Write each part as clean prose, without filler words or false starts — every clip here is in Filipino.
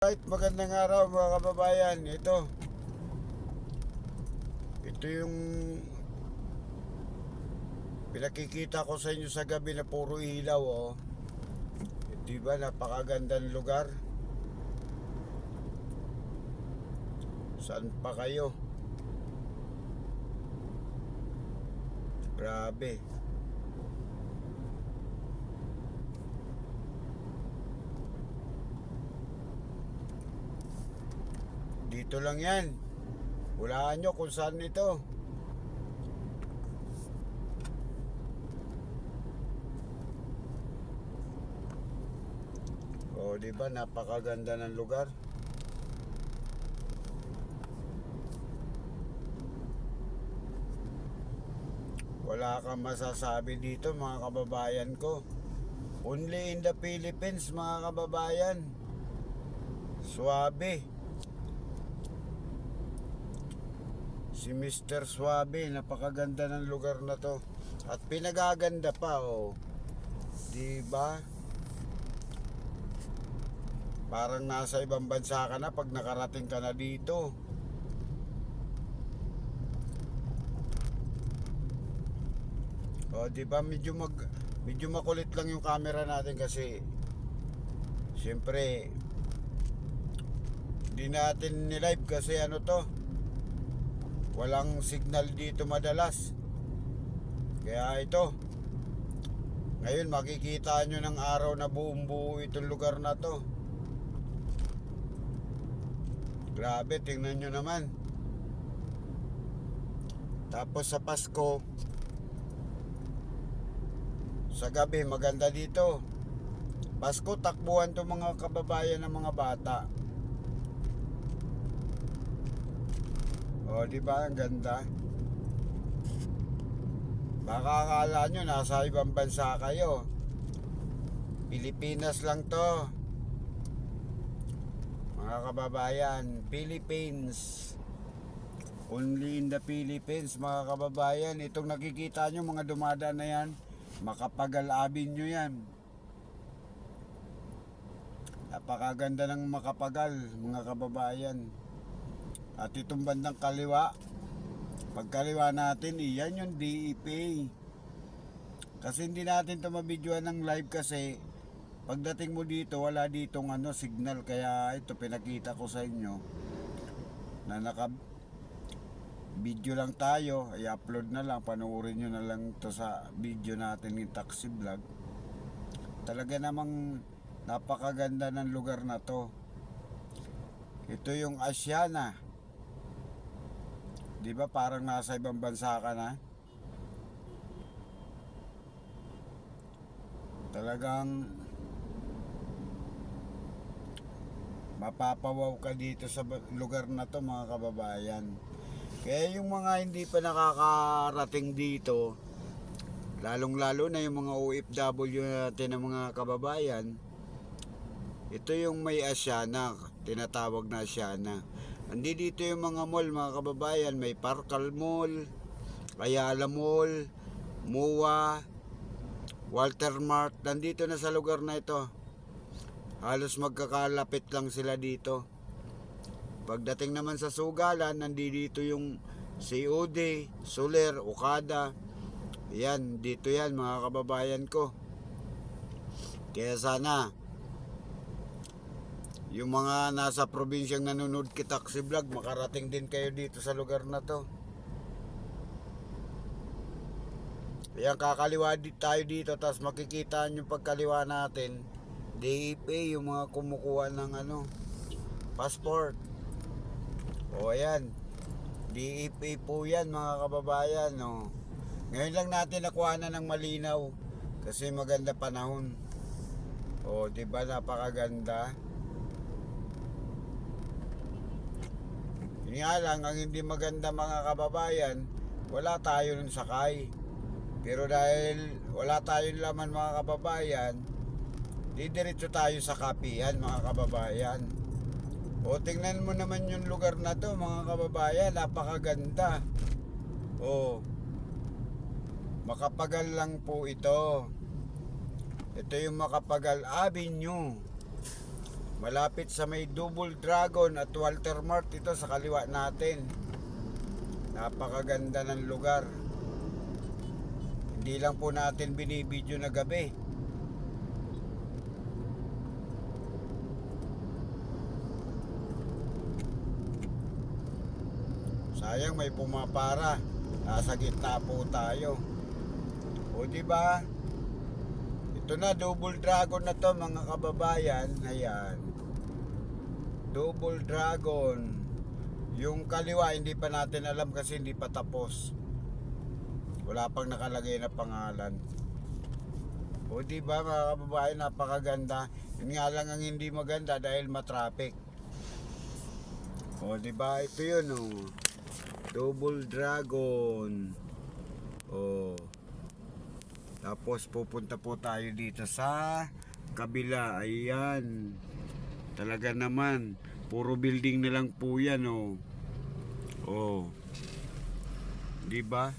Alright, magandang araw mga kababayan. Ito yung pinakikita ko sa inyo sa gabi na puro ilaw, oh. Diba, napakagandang lugar. Saan pa kayo? Grabe. Dito lang yan. Hulaan nyo kung saan ito. O, diba, napakaganda ng lugar. Wala kang masasabi dito mga kababayan ko. Only in the Philippines mga kababayan. Suabe. Si Mr. Suabe, napakaganda ng lugar na to. At pinagaganda pa, oh. Diba? Parang nasa ibang bansa ka na pag nakarating ka na dito. O, diba, medyo makulit lang yung camera natin kasi siyempre hindi natin ni-live kasi ano to, walang signal dito madalas. Kaya ito, ngayon makikita nyo ng araw na buong buo itong lugar na to. Grabe, tingnan nyo naman. Tapos sa Pasko, sa gabi, maganda dito. Pasko, takbuhan to mga kababayan ng mga bata. O, diba, ang ganda. Baka akala nyo nasa ibang bansa kayo. Pilipinas lang to mga kababayan. Philippines. Only in the Philippines mga kababayan. Itong nakikita nyo mga dumadaan na yan, Macapagal Avenue yan. Napakaganda ng Macapagal mga kababayan. At itong bandang kaliwa, pagkaliwa natin, iyan yung DEP. Kasi hindi natin ito mabidyoan ng live kasi pagdating mo dito, wala ditong signal. Kaya ito pinakita ko sa inyo na video lang tayo, i-upload na lang, panoorin nyo na lang to sa video natin ng taxi vlog. Talaga namang napakaganda ng lugar na to. Ito yung Asiana. Di ba parang nasa ibang bansa ka na? Talagang mapapawaw ka dito sa lugar na to mga kababayan. Kaya yung mga hindi pa nakakarating dito, lalong-lalo na yung mga OFW natin ng mga kababayan, ito yung may Asiana, tinatawag na Asiana. Andi dito yung mga mall mga kababayan, may Parcal Mall, Ayala Mall, MUA, Walter Mart, nandito na sa lugar na ito. Halos magkakalapit lang sila dito. Pagdating naman sa Sugalan, nandito yung COD, Soler, Okada. Yan, dito yan mga kababayan ko. Kaya sana yung mga nasa probinsyang nanonood kay Taxi Vlog, makarating din kayo dito sa lugar na to. Ayan, kakaliwa tayo dito, tapos makikita nyo pagkaliwa natin, DEP, yung mga kumukuha ng passport. O ayan, DEP po yan mga kababayan, no. Ngayon lang natin nakuha na ng malinaw kasi maganda panahon. O, diba, napakaganda. Yun nga lang, ang hindi maganda mga kababayan, wala tayo ng sakay. Pero dahil wala tayong laman mga kababayan, didiretso tayo sa Kapihan mga kababayan. O, tingnan mo naman yung lugar na to mga kababayan, napakaganda. O, Macapagal lang po ito. Ito yung Macapagal Avenue. Malapit sa may Double Dragon at Walter Mart, ito sa kaliwa natin. Napakaganda ng lugar. Hindi lang po natin binibidyo na gabi. Sayang may pumapara. Nasa gitna po tayo. O di ba? Ito na, Double Dragon na to mga kababayan. Ayan. Double Dragon. Yung kaliwa hindi pa natin alam kasi hindi pa tapos. Wala pang nakalagay na pangalan. O di ba mga kababayan, napakaganda. Yun nga lang ang hindi maganda dahil matraffic. O di ba? Ito yun oh. Double Dragon. Oh. Tapos pupunta po tayo dito sa kabila. Ayan. Talaga naman. Puro building na lang po yan oh. Oh. Di ba?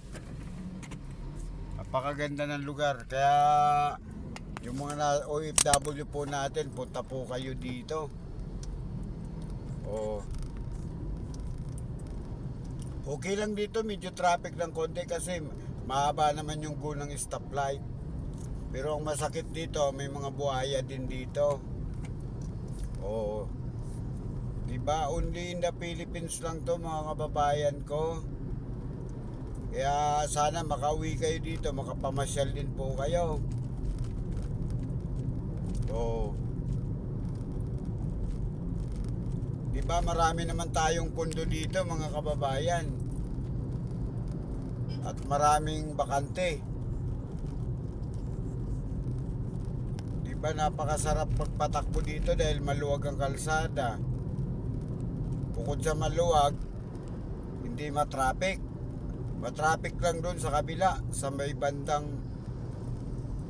Napakaganda ng lugar. Kaya yung mga OFW po natin, punta po kayo dito. Oh. Okay lang dito, medyo traffic ng konti kasi mahaba naman yung gunang stoplight. Pero ang masakit dito, may mga buhaya din dito. Oo. Diba? Only in the Philippines lang to mga kababayan ko. Kaya sana makauwi kayo dito, makapamasyal din po kayo. Oo. Diba marami naman tayong pundo dito mga kababayan. At maraming bakante. Diba napakasarap magpatakbo dito dahil maluwag ang kalsada. Bukod sa maluwag, hindi matraffic. Matraffic lang doon sa kabila, sa may bandang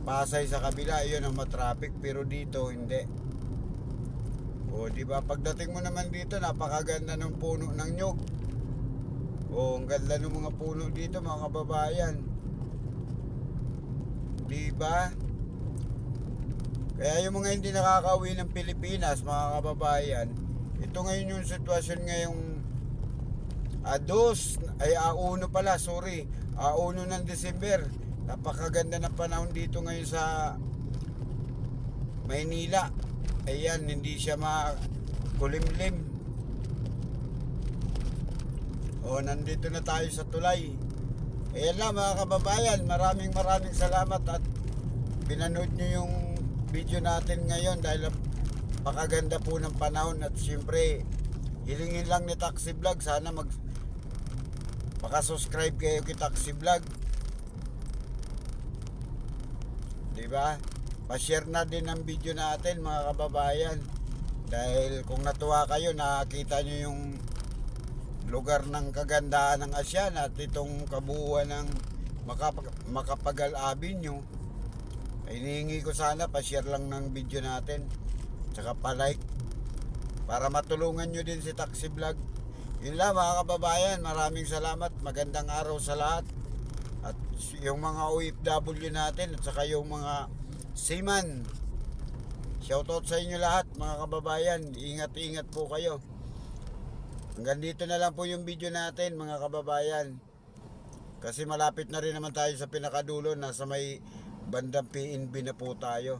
Pasay sa kabila, yun ang matraffic, pero dito hindi. O di ba pagdating mo naman dito, napakaganda ng puno ng nyug. O ang ganda ng mga puno dito mga kababayan. Di ba? Kaya yung mga hindi nakakauwi ng Pilipinas mga kababayan, ito ngayon yung sitwasyon ngayong A1 ng December. Napakaganda ng panahon dito ngayon sa Maynila. Ayan, hindi siya makulimlim. O, nandito na tayo sa tulay. Ayan lang mga kababayan, maraming salamat at pinanood nyo yung video natin ngayon dahil napakaganda po ng panahon. At siyempre, hilingin lang ni Taxi Vlog, sana makasubscribe kayo kay Taxi Vlog. Diba? Pa-share na din ang video natin mga kababayan. Dahil kung natuwa kayo, nakakita nyo yung lugar ng kagandahan ng Asyan at itong kabuuan ng Makapagal Avenue. Ay hinihingi ko sana pa-share lang ng video natin. Tsaka pa-like. Para matulungan nyo din si Taxi Vlog. Yun lang mga kababayan, maraming salamat. Magandang araw sa lahat. At yung mga OFW natin at saka yung mga seaman, shoutout sa inyo lahat mga kababayan. Ingat po kayo. Hanggang dito na lang po yung video natin mga kababayan. Kasi malapit na rin naman tayo sa pinakadulo. Nasa may bandang PNB na po tayo.